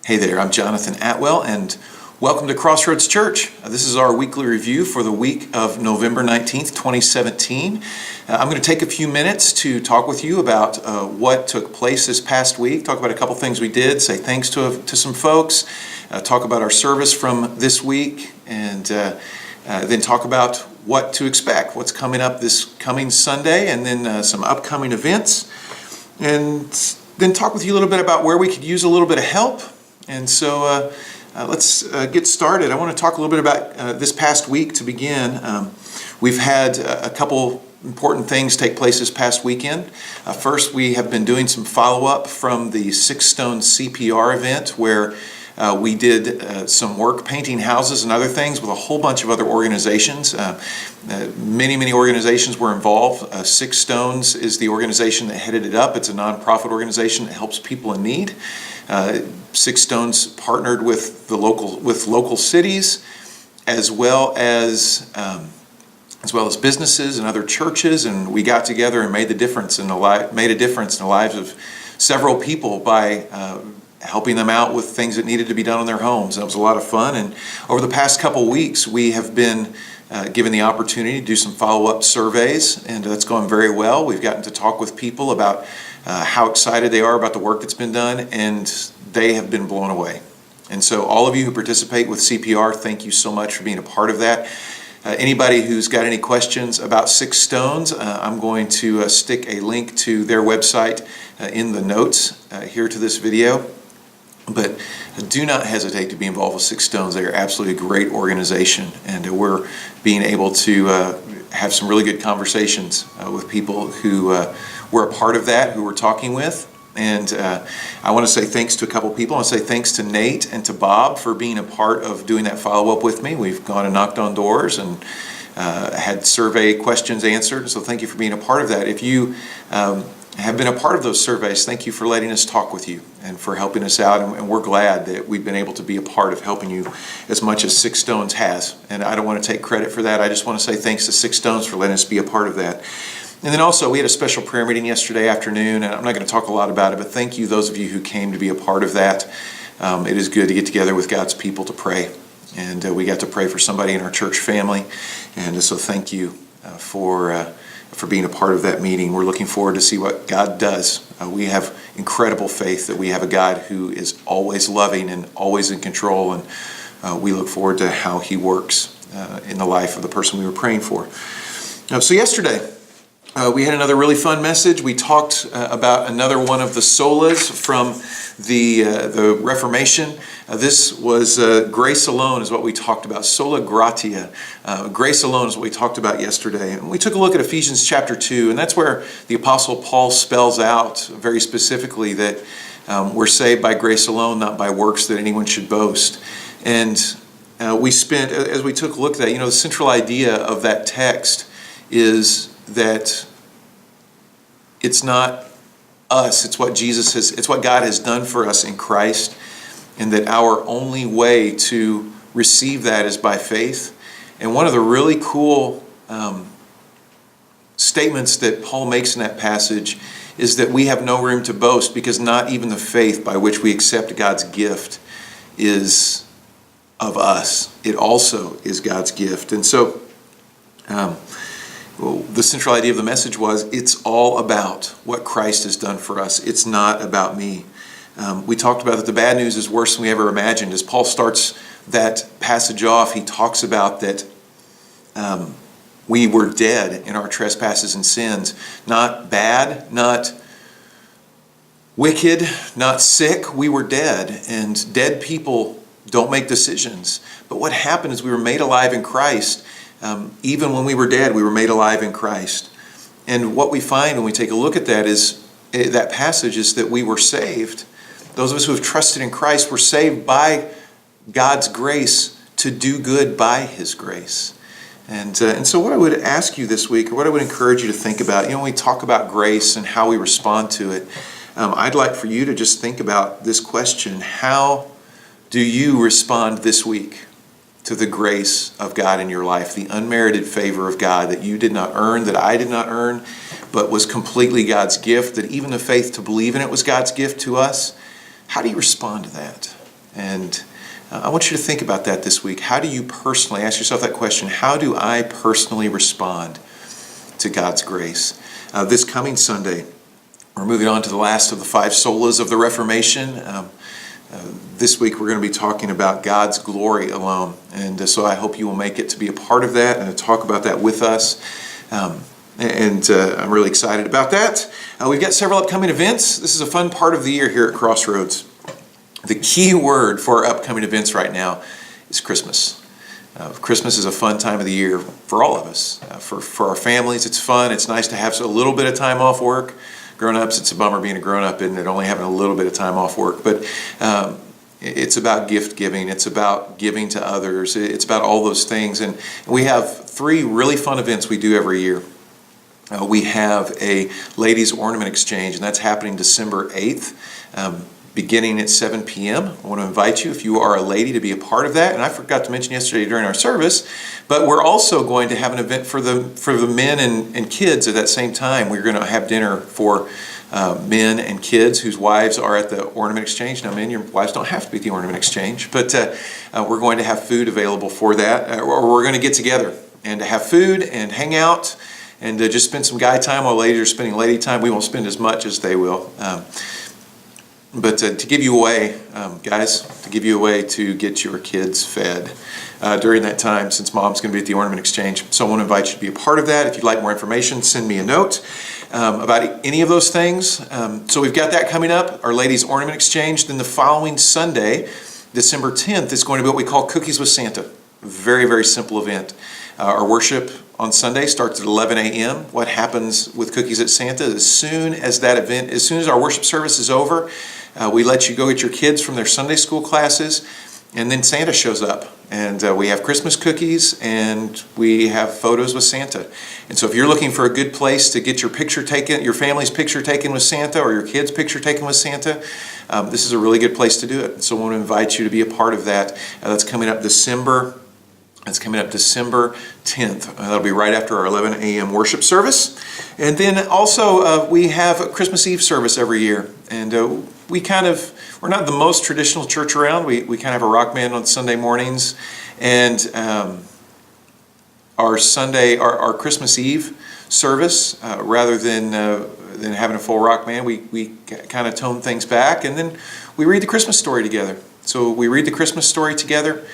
Hey there, I'm Jonathan Atwell, and welcome to CrossRoads Church. This is our weekly review for the week of November 19th, 2017. I'm going to take a few minutes to talk with you about what took place this past week, talk about a couple things we did, say thanks to some folks, talk about our service from this week, and then talk about what to expect, what's coming up this coming Sunday, and then some upcoming events, and then talk with you a little bit about where we could use a little bit of help. And so let's get started. I want to talk a little bit about this past week to begin. We've had a couple important things take place this past weekend. First, we have been doing some follow-up from the Six Stones CPR event where we did some work painting houses and other things with a whole bunch of other organizations. Many organizations were involved. Six Stones is the organization that headed it up. It's a nonprofit organization that helps people in need. Six Stones partnered with local cities, as well as businesses and other churches, and we got together and made a difference in the lives of several people by helping them out with things that needed to be done in their homes. And it was a lot of fun. And over the past couple weeks, we have been given the opportunity to do some follow-up surveys, and that's going very well. We've gotten to talk with people about how excited they are about the work that's been done, and they have been blown away. And so all of you who participate with CPR, thank you so much for being a part of that. Anybody who's got any questions about Six Stones, I'm going to stick a link to their website in the notes here to this video. But do not hesitate to be involved with Six Stones. They are absolutely a great organization, and we're being able to have some really good conversations with people who were a part of that, who we're talking with. And I want to say thanks to a couple people. I want to say thanks to Nate and to Bob for being a part of doing that follow-up with me. We've gone and knocked on doors and had survey questions answered. So thank you for being a part of that. If you have been a part of those surveys, thank you for letting us talk with you and for helping us out. And we're glad that we've been able to be a part of helping you as much as Six Stones has. And I don't want to take credit for that. I just want to say thanks to Six Stones for letting us be a part of that. And then also, we had a special prayer meeting yesterday afternoon, and I'm not going to talk a lot about it, but thank you, those of you who came to be a part of that. It is good to get together with God's people to pray, and we got to pray for somebody in our church family, and so thank you for being a part of that meeting. We're looking forward to see what God does. We have incredible faith that we have a God who is always loving and always in control, and we look forward to how He works in the life of the person we were praying for. So yesterday, we had another really fun message. We talked about another one of the solas from the Reformation. This was grace alone is what we talked about. Sola gratia. Grace alone is what we talked about yesterday. And we took a look at Ephesians chapter 2, and that's where the Apostle Paul spells out very specifically that we're saved by grace alone, not by works that anyone should boast. And we spent, as we took a look at that, the central idea of that text is that it's not us, it's what God has done for us in Christ, and that our only way to receive that is by faith. And one of the really cool statements that Paul makes in that passage is that we have no room to boast because not even the faith by which we accept God's gift is of us. It also is God's gift. And so the central idea of the message was it's all about what Christ has done for us. It's not about me. We talked about that the bad news is worse than we ever imagined. As Paul starts that passage off, he talks about that we were dead in our trespasses and sins. Not bad, not wicked, not sick. We were dead, and dead people don't make decisions. But what happened is we were made alive in Christ. Even when we were dead, we were made alive in Christ. And what we find when we take a look at that passage is that we were saved. Those of us who have trusted in Christ were saved by God's grace to do good by His grace. And so what I would ask you this week, or what I would encourage you to think about, when we talk about grace and how we respond to it, I'd like for you to just think about this question: how do you respond this week to the grace of God in your life, the unmerited favor of God that you did not earn, that I did not earn, but was completely God's gift, that even the faith to believe in it was God's gift to us? How do you respond to that? And I want you to think about that this week. How do you personally, ask yourself that question, how do I personally respond to God's grace? This coming Sunday, we're moving on to the last of the 5 solas of the Reformation. This week we're going to be talking about God's glory alone. And so I hope you will make it to be a part of that and to talk about that with us. I'm really excited about that. We've got several upcoming events. This is a fun part of the year here at Crossroads. The key word for our upcoming events right now is Christmas. Christmas is a fun time of the year for all of us. For our families, it's fun. It's nice to have a little bit of time off work. Grown-ups, it's a bummer being a grown-up and only having a little bit of time off work. But it's about gift giving. It's about giving to others. It's about all those things. And we have 3 really fun events we do every year. We have a ladies' ornament exchange, and that's happening December 8th. Beginning at 7 p.m. I want to invite you, if you are a lady, to be a part of that. And I forgot to mention yesterday during our service, but we're also going to have an event for the men and kids at that same time. We're going to have dinner for men and kids whose wives are at the ornament exchange. Now, men, your wives don't have to be at the ornament exchange, but we're going to have food available for that. Or we're going to get together and to have food and hang out and just spend some guy time while ladies are spending lady time. We won't spend as much as they will. But to give you away, guys, to give you a way to get your kids fed during that time, since Mom's going to be at the ornament exchange. So I want to invite you to be a part of that. If you'd like more information, send me a note about any of those things. So we've got that coming up, our ladies' ornament exchange. Then the following Sunday, December 10th, is going to be what we call Cookies with Santa. Very, very simple event. Our worship on Sunday starts at 11 a.m. What happens with Cookies at Santa, as soon as our worship service is over, we let you go get your kids from their Sunday school classes, and then Santa shows up. And we have Christmas cookies, and we have photos with Santa. And so if you're looking for a good place to get your picture taken, your family's picture taken with Santa, or your kid's picture taken with Santa, this is a really good place to do it. So I want to invite you to be a part of that. That's coming up December 10th. That'll be right after our 11 a.m. worship service. And then also we have a Christmas Eve service every year. And we're not the most traditional church around. We kind of have a rock band on Sunday mornings. And our Christmas Eve service, rather than having a full rock band, we kind of tone things back. And then we read the Christmas story together. So we read the Christmas story together.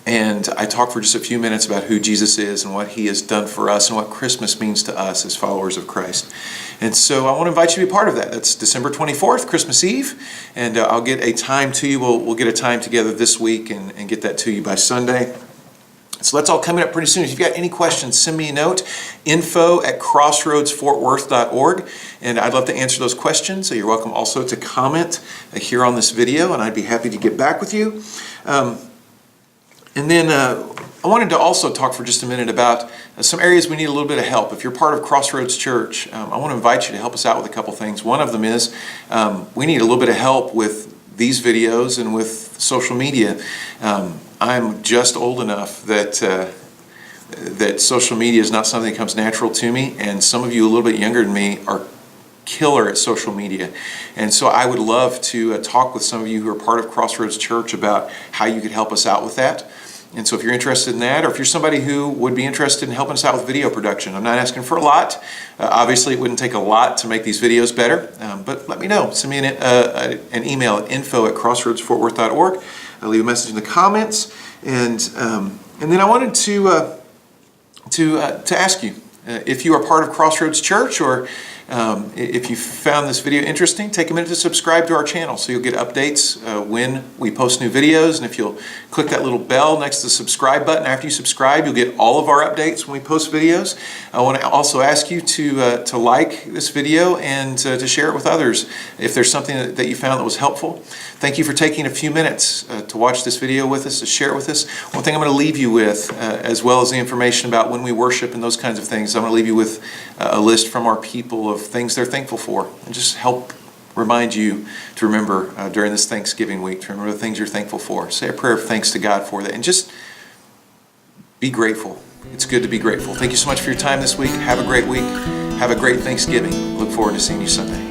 And I talk for just a few minutes about who Jesus is and what He has done for us and what Christmas means to us as followers of Christ. And so I want to invite you to be a part of that. That's December 24th, Christmas Eve. And I'll get a time to you. We'll get a time together this week and get that to you by Sunday. So that's all coming up pretty soon. If you've got any questions, send me a note, info@crossroadsfortworth.org, and I'd love to answer those questions. So you're welcome also to comment here on this video, and I'd be happy to get back with you. And then I wanted to also talk for just a minute about some areas we need a little bit of help. If you're part of CrossRoads Church, I want to invite you to help us out with a couple things. One of them is we need a little bit of help with these videos and with social media. I'm just old enough that social media is not something that comes natural to me, and some of you a little bit younger than me are killer at social media. And so I would love to talk with some of you who are part of CrossRoads Church about how you could help us out with that. And so if you're interested in that, or if you're somebody who would be interested in helping us out with video production, I'm not asking for a lot. Obviously, it wouldn't take a lot to make these videos better, but let me know. Send me an email at info@crossroadsfortworth.org. I'll leave a message in the comments. And then I wanted to ask you, if you are part of CrossRoads Church, or if you found this video interesting, take a minute to subscribe to our channel so you'll get updates when we post new videos. And if you'll click that little bell next to the subscribe button, after you subscribe, you'll get all of our updates when we post videos. I want to also ask you to like this video and to share it with others if there's something that you found that was helpful. Thank you for taking a few minutes to watch this video with us, to share it with us. One thing I'm going to leave you with, as well as the information about when we worship and those kinds of things, I'm going to leave you with a list from our people of things they're thankful for, and just help remind you to remember during this Thanksgiving week, to remember the things you're thankful for. Say a prayer of thanks to God for that, and just be grateful. It's good to be grateful. Thank you so much for your time this week. Have a great week. Have a great Thanksgiving. Look forward to seeing you Sunday.